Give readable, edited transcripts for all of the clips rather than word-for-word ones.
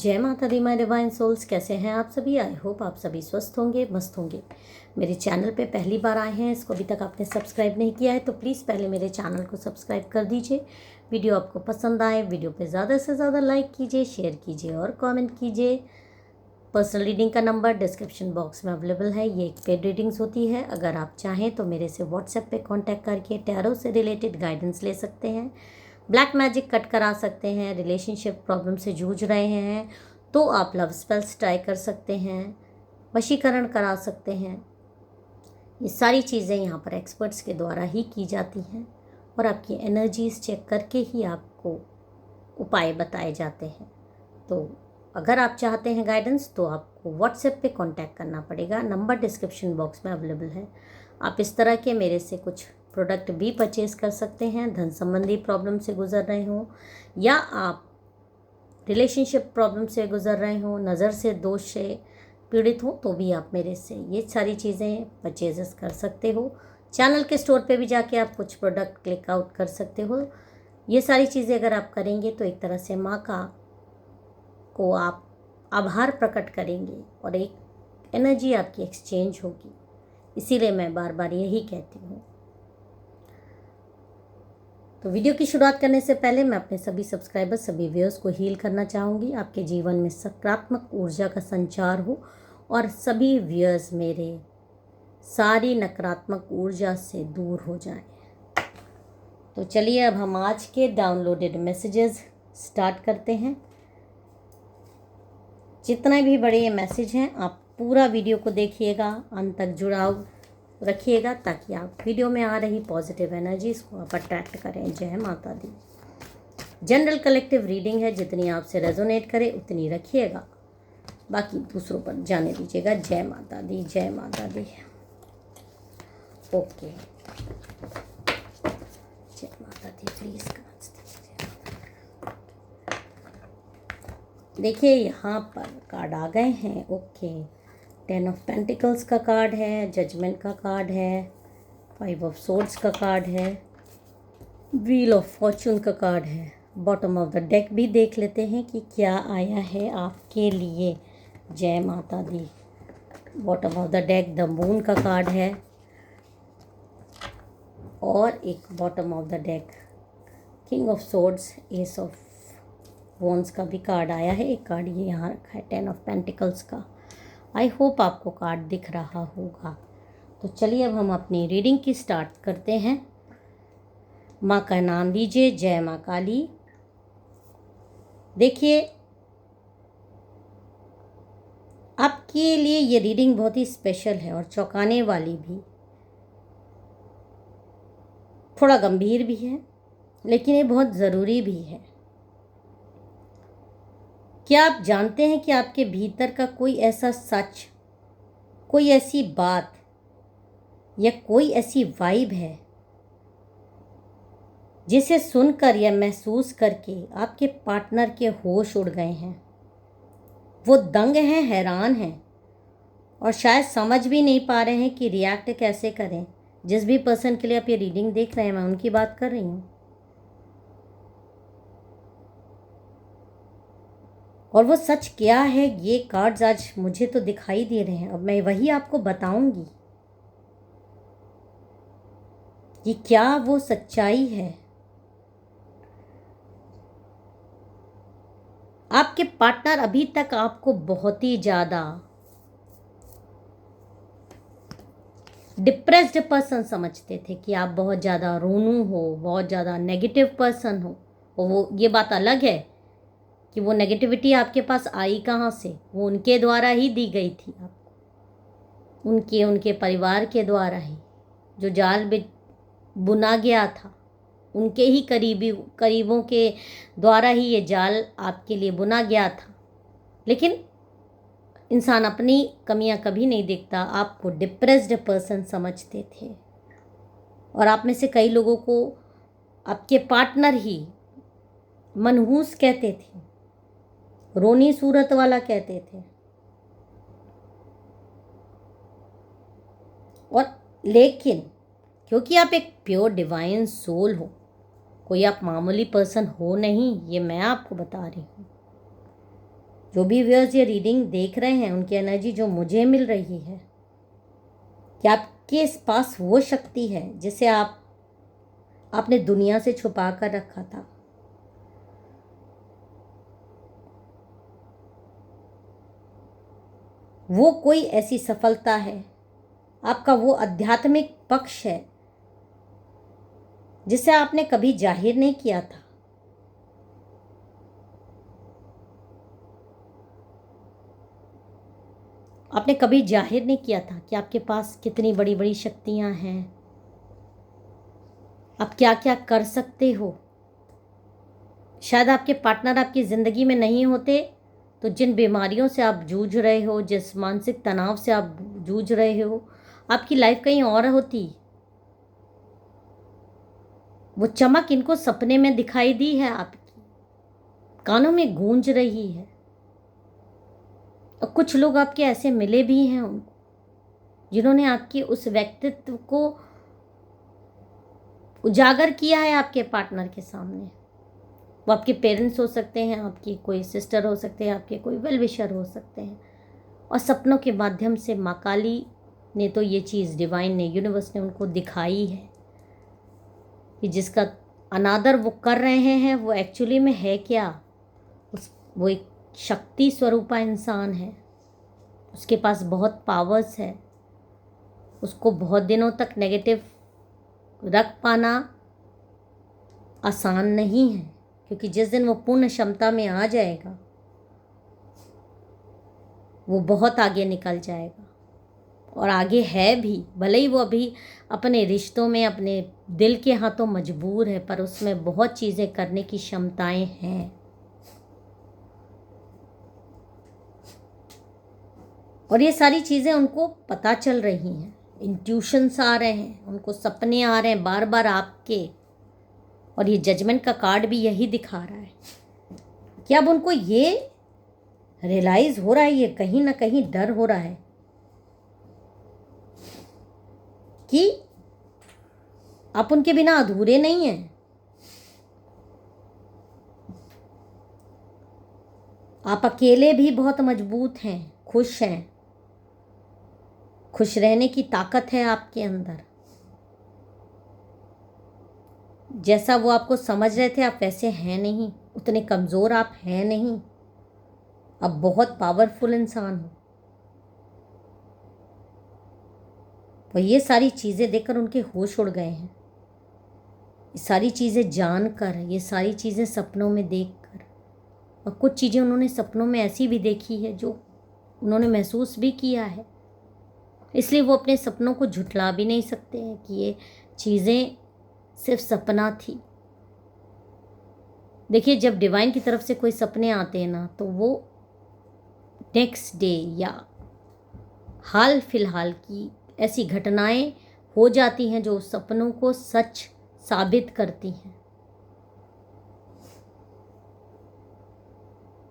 जय माता दी my divine souls. कैसे हैं आप सभी? आई होप आप सभी स्वस्थ होंगे, मस्त होंगे। मेरे चैनल पे पहली बार आए हैं, इसको अभी तक आपने सब्सक्राइब नहीं किया है तो प्लीज़ पहले मेरे चैनल को सब्सक्राइब कर दीजिए। वीडियो आपको पसंद आए, वीडियो पे ज़्यादा से ज़्यादा लाइक कीजिए, शेयर कीजिए और कमेंट कीजिए। पर्सनल रीडिंग का नंबर डिस्क्रिप्शन बॉक्स में अवेलेबल है। ये एक पेड रीडिंग्स होती है। अगर आप चाहें तो मेरे से व्हाट्सएप पे कांटेक्ट करके टैरो से रिलेटेड गाइडेंस ले सकते हैं, ब्लैक मैजिक कट करा सकते हैं। रिलेशनशिप प्रॉब्लम से जूझ रहे हैं तो आप लव स्पेल्स ट्राई कर सकते हैं, वशीकरण करा सकते हैं। ये सारी चीज़ें यहाँ पर एक्सपर्ट्स के द्वारा ही की जाती हैं और आपकी एनर्जीज चेक करके ही आपको उपाय बताए जाते हैं। तो अगर आप चाहते हैं गाइडेंस तो आपको व्हाट्सएप पे कांटेक्ट करना पड़ेगा। नंबर डिस्क्रिप्शन बॉक्स में अवेलेबल है। आप इस तरह के मेरे से कुछ प्रोडक्ट भी परचेज़ कर सकते हैं। धन संबंधी प्रॉब्लम से गुजर रहे हों या आप रिलेशनशिप प्रॉब्लम से गुजर रहे हों, नज़र से दोष से पीड़ित हो तो भी आप मेरे से ये सारी चीज़ें परचेज़ कर सकते हो। चैनल के स्टोर पे भी जाके आप कुछ प्रोडक्ट क्लिक आउट कर सकते हो। ये सारी चीज़ें अगर आप करेंगे तो एक तरह से माँ का को आप आभार प्रकट करेंगे और एक एनर्जी आपकी एक्सचेंज होगी। इसीलिए मैं बार बार यही कहती हूँ। तो वीडियो की शुरुआत करने से पहले मैं अपने सभी सब्सक्राइबर्स, सभी व्यूअर्स को हील करना चाहूँगी। आपके जीवन में सकारात्मक ऊर्जा का संचार हो और सभी व्यूअर्स मेरे सारी नकारात्मक ऊर्जा से दूर हो जाएं। तो चलिए अब हम आज के डाउनलोडेड मैसेजेस स्टार्ट करते हैं। जितने भी बड़े ये मैसेज हैं आप पूरा वीडियो को देखिएगा, अंत तक जुड़ाव रखिएगा ताकि आप वीडियो में आ रही पॉजिटिव एनर्जीज को आप अट्रैक्ट करें। जय माता दी। जनरल कलेक्टिव रीडिंग है, जितनी आपसे रेजोनेट करे उतनी रखिएगा, बाकी दूसरों पर जाने दीजिएगा। जय माता दी, जय माता दी। ओके, जय माता दी। प्लीज देखिए यहाँ पर कार्ड आ गए हैं। ओके, 10 ऑफ पेंटिकल्स का कार्ड है, जजमेंट का कार्ड है, 5 ऑफ सोर्ड्स का कार्ड है, व्हील ऑफ फॉर्चून का कार्ड है। बॉटम ऑफ द डेक भी देख लेते हैं कि क्या आया है आपके लिए। जय माता दी। Bottom of the deck the moon का कार्ड है और एक bottom of the deck king of swords, ace of wands का भी कार्ड आया है। एक कार्ड ये यहाँ रखा है 10 ऑफ पेंटिकल्स का। आई होप आपको कार्ड दिख रहा होगा। तो चलिए अब हम अपनी रीडिंग की स्टार्ट करते हैं। माँ का नाम लीजिए। जय माँ काली। देखिए आपके लिए ये रीडिंग बहुत ही स्पेशल है और चौंकाने वाली भी, थोड़ा गंभीर भी है, लेकिन ये बहुत ज़रूरी भी है। क्या आप जानते हैं कि आपके भीतर का कोई ऐसा सच, कोई ऐसी बात या कोई ऐसी वाइब है जिसे सुनकर या महसूस करके आपके पार्टनर के होश उड़ गए हैं। वो दंग हैं, हैरान हैं और शायद समझ भी नहीं पा रहे हैं कि रिएक्ट कैसे करें। जिस भी पर्सन के लिए आप ये रीडिंग देख रहे हैं, मैं उनकी बात कर रही हूँ। और वो सच क्या है, ये कार्ड्स आज मुझे तो दिखाई दे रहे हैं। अब मैं वही आपको बताऊंगी कि क्या वो सच्चाई है। आपके पार्टनर अभी तक आपको बहुत ही ज़्यादा डिप्रेस्ड पर्सन समझते थे कि आप बहुत ज़्यादा रोनू हो, बहुत ज़्यादा नेगेटिव पर्सन हो। और वो ये बात अलग है कि वो नेगेटिविटी आपके पास आई कहाँ से, वो उनके द्वारा ही दी गई थी आपको, उनके परिवार के द्वारा ही। जो जाल बुना गया था उनके ही करीबों के द्वारा ही ये जाल आपके लिए बुना गया था। लेकिन इंसान अपनी कमियां कभी नहीं देखता। आपको डिप्रेस्ड पर्सन समझते थे और आप में से कई लोगों को आपके पार्टनर ही मनहूस कहते थे, रोनी सूरत वाला कहते थे। और लेकिन क्योंकि आप एक प्योर डिवाइन सोल हो, कोई आप मामूली पर्सन हो नहीं, ये मैं आपको बता रही हूँ। जो भी व्यूअर्स ये रीडिंग देख रहे हैं, उनकी एनर्जी जो मुझे मिल रही है कि आपके पास वो शक्ति है जिसे आपने दुनिया से छुपा कर रखा था। वो कोई ऐसी सफलता है, आपका वो आध्यात्मिक पक्ष है जिसे आपने कभी जाहिर नहीं किया था। आपने कभी जाहिर नहीं किया था कि आपके पास कितनी बड़ी बड़ी शक्तियां हैं, आप क्या क्या कर सकते हो। शायद आपके पार्टनर आपकी ज़िंदगी में नहीं होते तो जिन बीमारियों से आप जूझ रहे हो, जिस मानसिक तनाव से आप जूझ रहे हो, आपकी लाइफ कहीं और होती। वो चमक इनको सपने में दिखाई दी है, आपकी कानों में गूंज रही है। और कुछ लोग आपके ऐसे मिले भी हैं उनको, जिन्होंने आपके उस व्यक्तित्व को उजागर किया है आपके पार्टनर के सामने। वो आपके पेरेंट्स हो सकते हैं, आपकी कोई सिस्टर हो सकते हैं, आपके कोई वेल विशर हो सकते हैं। और सपनों के माध्यम से माँ काली ने तो ये चीज़, डिवाइन ने, यूनिवर्स ने उनको दिखाई है कि जिसका अनादर वो कर रहे हैं वो एक्चुअली में है क्या। वो एक शक्ति स्वरूपा इंसान है, उसके पास बहुत पावर्स है। उसको बहुत दिनों तक नेगेटिव रख पाना आसान नहीं है, क्योंकि जिस दिन वो पूर्ण क्षमता में आ जाएगा वो बहुत आगे निकल जाएगा। और आगे है भी, भले ही वो अभी अपने रिश्तों में अपने दिल के हाथों मजबूर है, पर उसमें बहुत चीज़ें करने की क्षमताएं हैं। और ये सारी चीज़ें उनको पता चल रही हैं, इंट्यूशंस आ रहे हैं, उनको सपने आ रहे हैं बार बार आपके। और ये जजमेंट का कार्ड भी यही दिखा रहा है कि अब उनको ये रियलाइज़ हो रहा है, ये कहीं ना कहीं डर हो रहा है कि आप उनके बिना अधूरे नहीं हैं। आप अकेले भी बहुत मजबूत हैं, खुश हैं, खुश रहने की ताकत है आपके अंदर। जैसा वो आपको समझ रहे थे आप वैसे हैं नहीं, उतने कमज़ोर आप हैं नहीं, आप बहुत पावरफुल इंसान हो। और ये सारी चीज़ें देखकर उनके होश उड़ गए हैं, ये सारी चीज़ें जानकर, ये सारी चीज़ें सपनों में देखकर। और कुछ चीज़ें उन्होंने सपनों में ऐसी भी देखी है जो उन्होंने महसूस भी किया है, इसलिए वो अपने सपनों को झुठला भी नहीं सकते हैं कि ये चीज़ें सिर्फ सपना थी। देखिए, जब डिवाइन की तरफ से कोई सपने आते हैं ना, तो वो नेक्स्ट डे या हाल फिलहाल की ऐसी घटनाएं हो जाती हैं जो सपनों को सच साबित करती हैं।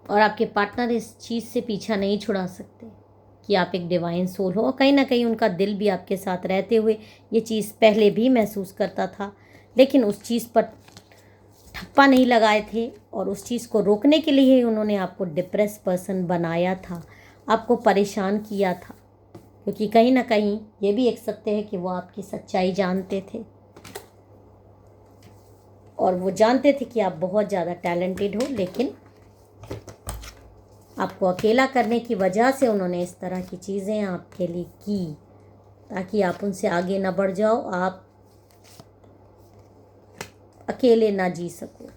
और आपके पार्टनर इस चीज़ से पीछा नहीं छुड़ा सकते कि आप एक डिवाइन सोल हो। और कहीं ना कहीं उनका दिल भी आपके साथ रहते हुए ये चीज़ पहले भी महसूस करता था, लेकिन उस चीज़ पर ठप्पा नहीं लगाए थे। और उस चीज़ को रोकने के लिए ही उन्होंने आपको डिप्रेस पर्सन बनाया था, आपको परेशान किया था, क्योंकि कहीं ना कहीं ये भी एक सत्य है कि वो आपकी सच्चाई जानते थे। और वो जानते थे कि आप बहुत ज़्यादा टैलेंटेड हो, लेकिन आपको अकेला करने की वजह से उन्होंने इस तरह की चीज़ें आपके लिए की, ताकि आप उनसे आगे ना बढ़ जाओ, आप अकेले ना जी सको।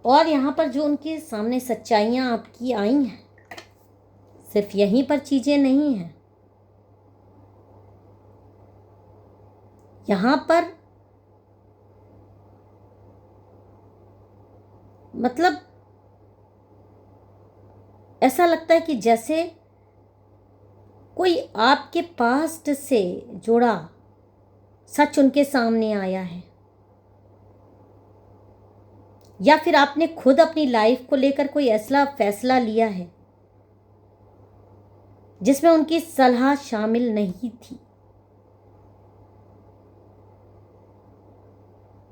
और यहाँ पर जो उनके सामने सच्चाइयाँ आपकी आई हैं, सिर्फ यहीं पर चीज़ें नहीं हैं, यहाँ पर मतलब ऐसा लगता है कि जैसे कोई आपके पास्ट से जुड़ा सच उनके सामने आया है, या फिर आपने खुद अपनी लाइफ को लेकर कोई ऐसा फैसला लिया है जिसमें उनकी सलाह शामिल नहीं थी।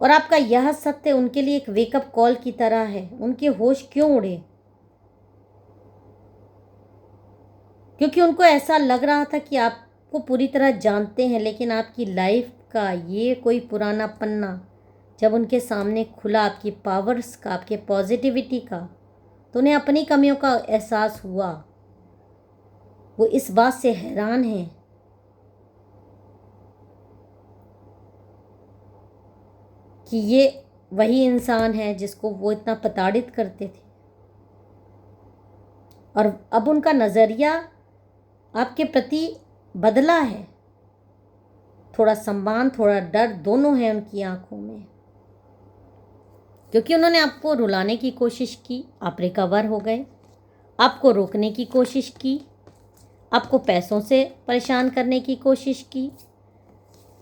और आपका यह सत्य उनके लिए एक वेकअप कॉल की तरह है। उनके होश क्यों उड़े? क्योंकि उनको ऐसा लग रहा था कि आपको पूरी तरह जानते हैं, लेकिन आपकी लाइफ का ये कोई पुराना पन्ना जब उनके सामने खुला, आपकी पावर्स का, आपके पॉजिटिविटी का, तो उन्हें अपनी कमियों का एहसास हुआ। वो इस बात से हैरान हैं कि ये वही इंसान है जिसको वो इतना प्रताड़ित करते थे, और अब उनका नज़रिया आपके प्रति बदला है। थोड़ा सम्मान, थोड़ा डर दोनों है उनकी आंखों में, क्योंकि उन्होंने आपको रुलाने की कोशिश की, आप रिकवर हो गए। आपको रोकने की कोशिश की, आपको पैसों से परेशान करने की कोशिश की,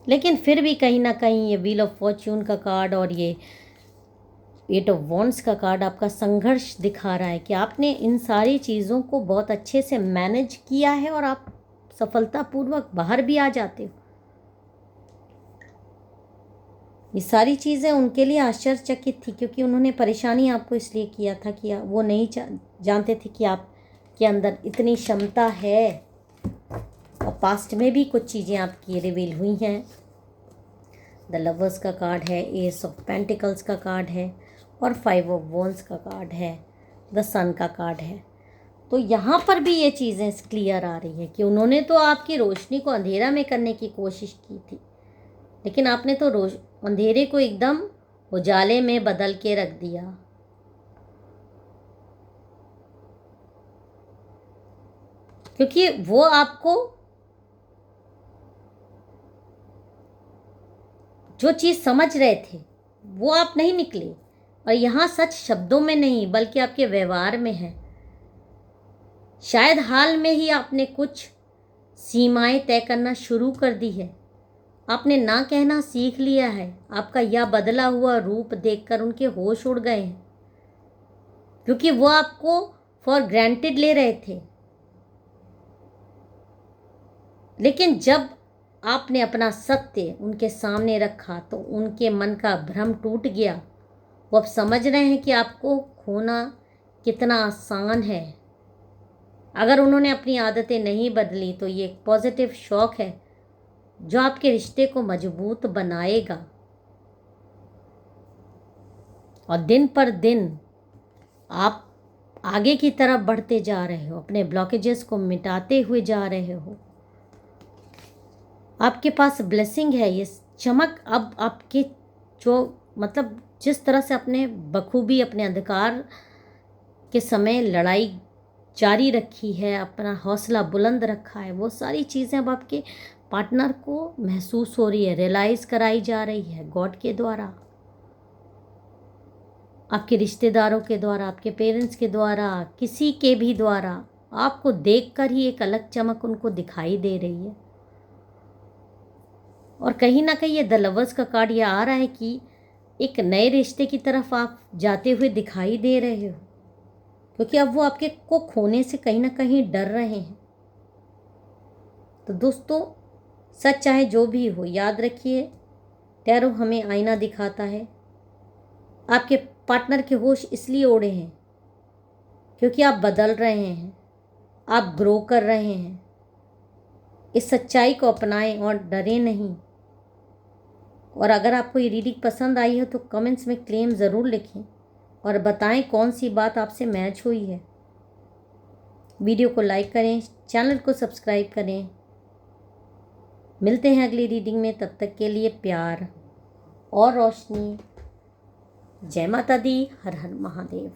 लेकिन फिर भी कहीं ना कहीं ये व्हील ऑफ फॉर्च्यून का कार्ड और ये 8 ऑफ वॉन्ड्स का कार्ड आपका संघर्ष दिखा रहा है कि आपने इन सारी चीज़ों को बहुत अच्छे से मैनेज किया है और आप सफलतापूर्वक बाहर भी आ जाते हो। ये सारी चीज़ें उनके लिए आश्चर्यचकित थी, क्योंकि उन्होंने परेशानी आपको इसलिए किया था कि वो नहीं जानते थे कि आपके अंदर इतनी क्षमता है। और पास्ट में भी कुछ चीज़ें आपकी रिवील हुई हैं। द लवर्स का कार्ड है, एस ऑफ पेंटिकल्स का कार्ड है और 5 ऑफ वॉन्ड्स का कार्ड है, द सन का कार्ड है। तो यहाँ पर भी ये चीज़ें क्लियर आ रही है कि उन्होंने तो आपकी रोशनी को अंधेरा में करने की कोशिश की थी, लेकिन आपने तो अंधेरे को एकदम उजाले में बदल के रख दिया। क्योंकि वो आपको जो चीज़ समझ रहे थे वो आप नहीं निकले। और यहाँ सच शब्दों में नहीं बल्कि आपके व्यवहार में है। शायद हाल में ही आपने कुछ सीमाएं तय करना शुरू कर दी है। आपने ना कहना सीख लिया है। आपका यह बदला हुआ रूप देखकर उनके होश उड़ गए हैं, क्योंकि वो आपको फॉर ग्रांटेड ले रहे थे। लेकिन जब आपने अपना सत्य उनके सामने रखा तो उनके मन का भ्रम टूट गया। वो अब समझ रहे हैं कि आपको खोना कितना आसान है। अगर उन्होंने अपनी आदतें नहीं बदली तो ये एक पॉजिटिव शॉक है जो आपके रिश्ते को मजबूत बनाएगा। और दिन पर दिन आप आगे की तरफ बढ़ते जा रहे हो, अपने ब्लॉकेजेस को मिटाते हुए जा रहे हो। आपके पास ब्लेसिंग है, ये चमक अब आपके जो मतलब जिस तरह से अपने बखूबी अपने अंधकार के समय लड़ाई जारी रखी है, अपना हौसला बुलंद रखा है, वो सारी चीज़ें अब आपके पार्टनर को महसूस हो रही है, रियलाइज़ कराई जा रही है गॉड के द्वारा, आपके रिश्तेदारों के द्वारा, आपके पेरेंट्स के द्वारा, किसी के भी द्वारा। आपको देखकर ही एक अलग चमक उनको दिखाई दे रही है। और कहीं ना कहीं ये द लवर्स का कार्ड ये आ रहा है कि एक नए रिश्ते की तरफ आप जाते हुए दिखाई दे रहे हो, क्योंकि अब वो आपके को खोने से कहीं ना कहीं डर रहे हैं। तो दोस्तों, सच चाहे जो भी हो, याद रखिए टैरो हमें आईना दिखाता है। आपके पार्टनर के होश इसलिए उड़े हैं क्योंकि आप बदल रहे हैं, आप ग्रो कर रहे हैं। इस सच्चाई को अपनाएं और डरें नहीं। और अगर आपको ये रीडिंग पसंद आई है तो कमेंट्स में क्लेम ज़रूर लिखें और बताएं कौन सी बात आपसे मैच हुई है। वीडियो को लाइक करें, चैनल को सब्सक्राइब करें। मिलते हैं अगली रीडिंग में, तब तक के लिए प्यार और रोशनी। जय माता दी, हर हर महादेव।